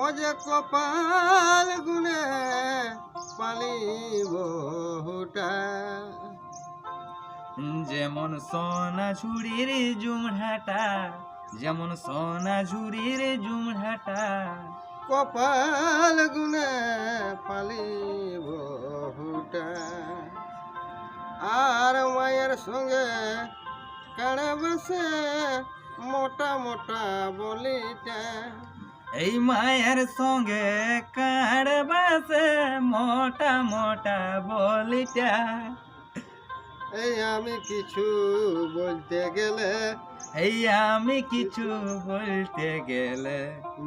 ও যে কপাল গুনে পালিব হুটা। যেমন সোনা ঝুড়ির জুমড়াটা, যেমন সোনা ঝুড়ির জুমড়াটা, কপাল গুনে পালিব হুটা। আর মায়ের সঙ্গে কাড়ে বসে মোটা মোটা বলিটা। এই মায়ের সঙ্গে কার বাসে মোটা মোটা বলিটা। এই আমি কিছু বলতে গেলে, এই আমি কিছু বলতে গেলে,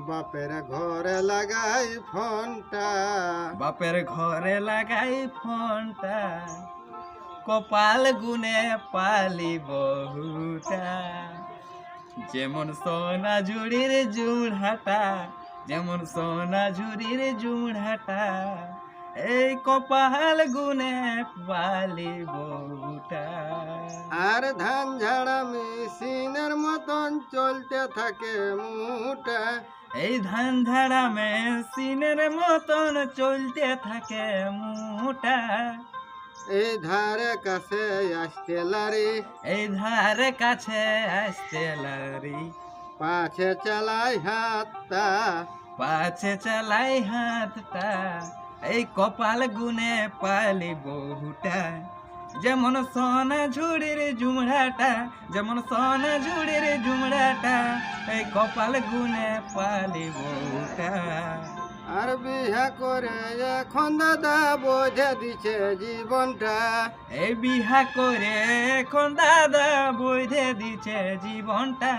বাপের ঘরে লাগাই ফোনটা। বাপের ঘরে লাগাই ফোনটা। কপাল গুনে পালি বহুটা। যেমন সোনা ঝুড়ির জুড়হাটা, যেমন সোনা ঝুড়ির জুড়হাটা, এই কপাল গুনে পালি বহুটা। আর ধান ঝাড়া মেশিনের মতন চলতে থাকে মুটা। এই ধান ঝাড়া মেশিনের মতন চলতে থাকে মুটা। এই ধারে কাছে আসতে লারি, এই ধারে কাছে আসতে লারি, পাছে চালাই হাতটা। পাছে চালাই হাতটা। এই কপাল গুনে পালি বহুটা। যেমন সোনা ঝুড়ির জুমড়াটা, যেমন সোনা ঝুড়ির জুমড়াটা, এই কপাল গুনে পালি বহুটা। আর বিহা করে এখন দাদা বোঝে দিছে জীবনটা। এই বিহা করে এখন দাদা বইধে দিছে জীবনটা।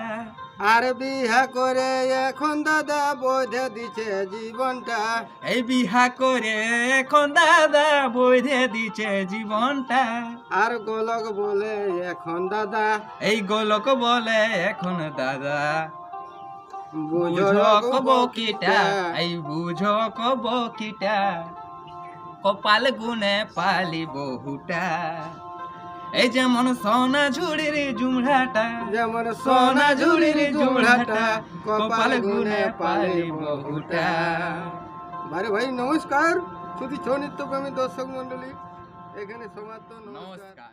আর বিহা করে এখন দাদা বোঝে দিছে জীবনটা। এই বিহা করে এখন দাদা বইধে দিছে জীবনটা। আর গোলক বলে এখন দাদা, এই গোলক বলে এখন দাদা, বুঝো বুঝো গো বকিটা, বকিটা। এই বুঝো বকিটা। কপাল গুনে পালি বহুটা। এই যেমন সোনা ঝুড়ির জুমড়াটা, যেমন সোনা ঝুড়ির জুমড়াটা, কপাল গুনে পালি বহুটা। আরে ভাই নমস্কার, শুধু ছৌ নৃত্যপ্রেমী দর্শক মন্ডলী, এখানে সমাপ্ত। নমস্কার। নমস্কার।